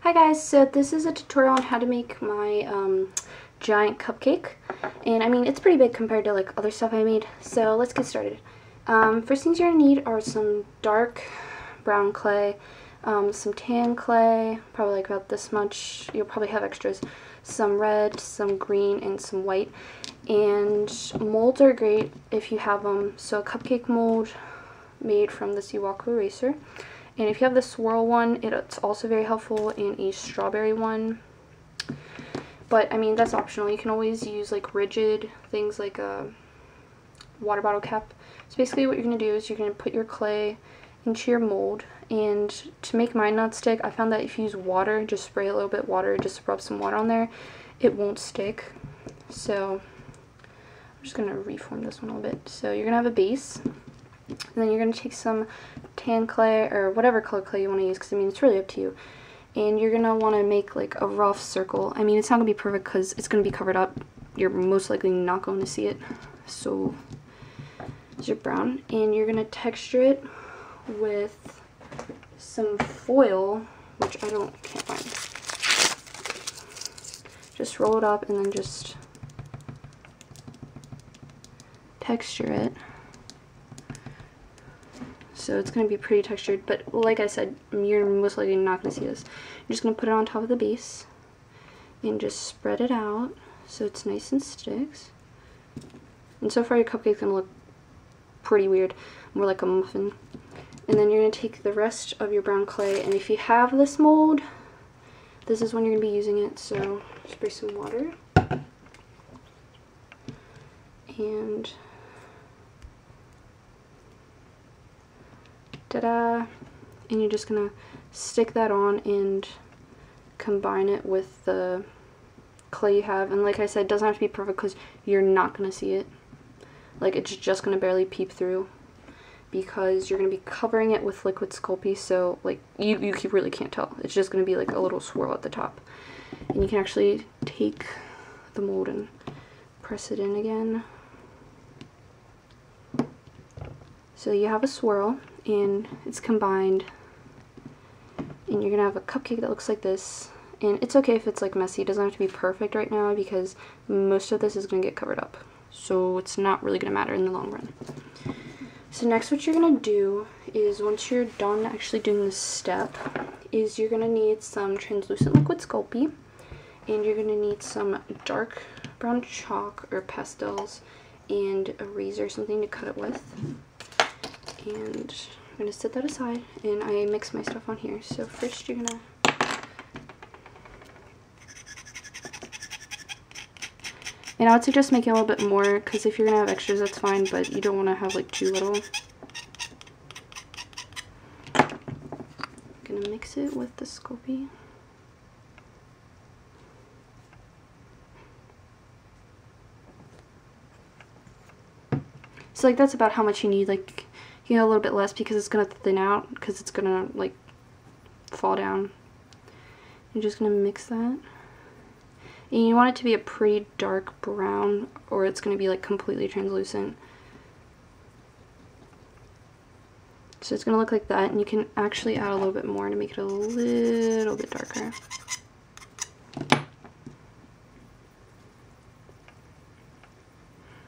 Hi guys, so this is a tutorial on how to make my giant cupcake, and I mean it's pretty big compared to like other stuff I made, so let's get started. First things you're going to need are some dark brown clay, some tan clay, probably like about this much, you'll probably have extras, some red, some green, and some white, and molds are great if you have them, so a cupcake mold made from this Iwaku eraser. And if you have the swirl one, it's also very helpful, in a strawberry one. But, I mean, that's optional. You can always use, like, rigid things like a water bottle cap. So basically what you're going to do is you're going to put your clay into your mold. And to make mine not stick, I found that if you use water, just spray a little bit of water, just rub some water on there, it won't stick. So, I'm just going to reform this one a little bit. So, you're going to have a base. And then you're going to take some tan clay, or whatever color clay you want to use, because I mean it's really up to you. And you're going to want to make like a rough circle. I mean it's not going to be perfect because it's going to be covered up. You're most likely not going to see it. So there's your brown. And you're going to texture it with some foil, which I can't find. Just roll it up and then just texture it. So it's going to be pretty textured, but like I said, you're most likely not going to see this. You're just going to put it on top of the base and just spread it out so it's nice and sticks. And so far your cupcake's going to look pretty weird, more like a muffin. And then you're going to take the rest of your brown clay, and if you have this mold, this is when you're going to be using it. So spray some water and ta-da! And you're just gonna stick that on and combine it with the clay you have. And like I said, it doesn't have to be perfect because you're not gonna see it. Like, it's just gonna barely peep through because you're gonna be covering it with liquid Sculpey, so like you really can't tell. It's just gonna be like a little swirl at the top. And you can actually take the mold and press it in again. So you have a swirl and it's combined, and you're gonna have a cupcake that looks like this. And it's okay if it's like messy, it doesn't have to be perfect right now because most of this is gonna get covered up, so it's not really gonna matter in the long run. So next what you're gonna do is, once you're done actually doing this step, is you're gonna need some translucent liquid Sculpey, and you're gonna need some dark brown chalk or pastels and a razor, something to cut it with. And I'm going to set that aside, and I mix my stuff on here. So first you're going to and I would suggest making a little bit more, because if you're going to have extras that's fine, but you don't want to have like too little. I'm going to mix it with the Sculpey. So like that's about how much you need. Like, you know, a little bit less because it's going to thin out, because it's going to like fall down. You're just going to mix that. And you want it to be a pretty dark brown, or it's going to be like completely translucent. So it's going to look like that, and you can actually add a little bit more to make it a little bit darker.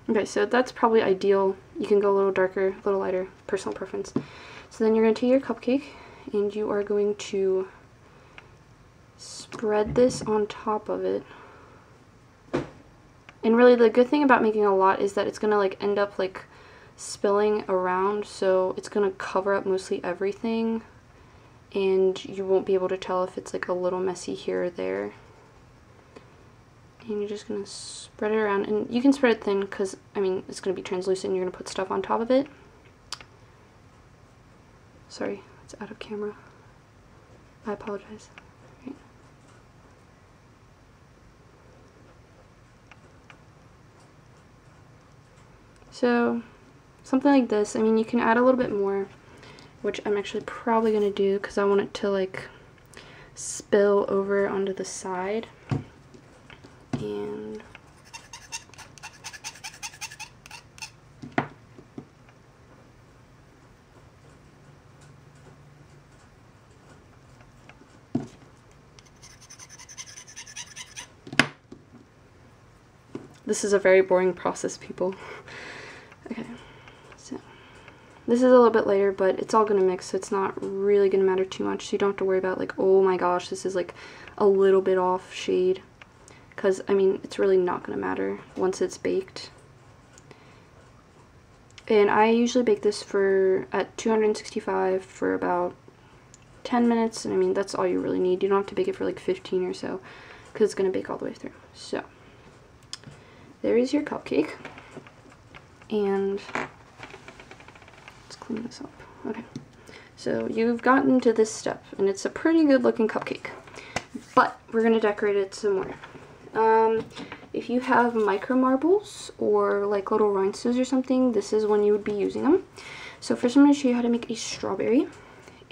Okay, so that's probably ideal. You can go a little darker, a little lighter, personal preference. So then you're going to take your cupcake and you are going to spread this on top of it. And really the good thing about making a lot is that it's going to like end up like spilling around, so it's going to cover up mostly everything, and you won't be able to tell if it's like a little messy here or there. And you're just going to spread it around, and you can spread it thin because, I mean, it's going to be translucent, you're going to put stuff on top of it. Sorry, it's out of camera. I apologize. Right. So, something like this. I mean, you can add a little bit more, which I'm actually probably going to do because I want it to, like, spill over onto the side. And This is a very boring process, people. Okay, so this is a little bit later, but it's all gonna mix, so it's not really gonna matter too much. So you don't have to worry about like, oh my gosh, this is like a little bit off shade. Because, I mean, it's really not gonna matter once it's baked. And I usually bake this at 265 for about 10 minutes. And I mean, that's all you really need. You don't have to bake it for like 15 or so, because it's gonna bake all the way through. So, there is your cupcake. And let's clean this up. Okay, so you've gotten to this step, and it's a pretty good looking cupcake. But we're gonna decorate it some more. If you have micro marbles or like little rhinestones or something, this is when you would be using them. So first I'm going to show you how to make a strawberry.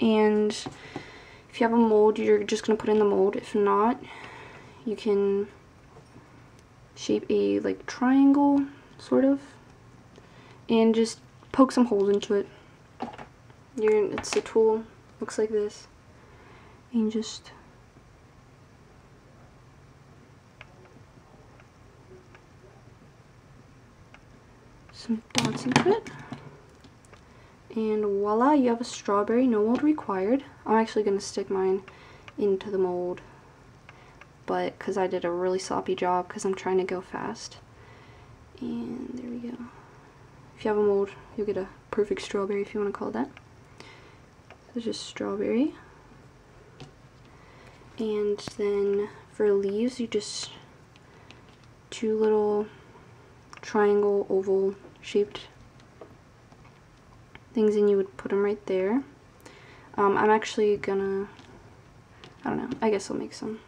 And if you have a mold, you're just going to put in the mold. If not, you can shape a like triangle, sort of, and just poke some holes into it. It's a tool, looks like this, and just some dots into it, and voila, you have a strawberry. No mold required. I'm actually going to stick mine into the mold, but because I did a really sloppy job because I'm trying to go fast. And there we go. If you have a mold, you'll get a perfect strawberry, if you want to call it that. So just strawberry. And then for leaves, you just two little triangle, oval shaped things, and you would put them right there. I'm actually gonna, I don't know, I guess I'll make some.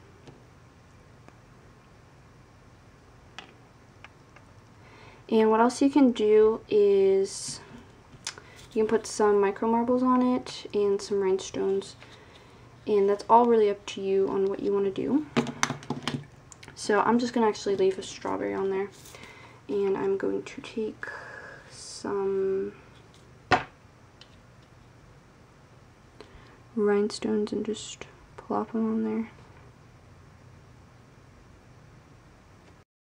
And what else you can do is you can put some micro marbles on it and some rhinestones, and that's all really up to you on what you want to do. So I'm just gonna actually leave a strawberry on there. And I'm going to take some rhinestones and just plop them on there.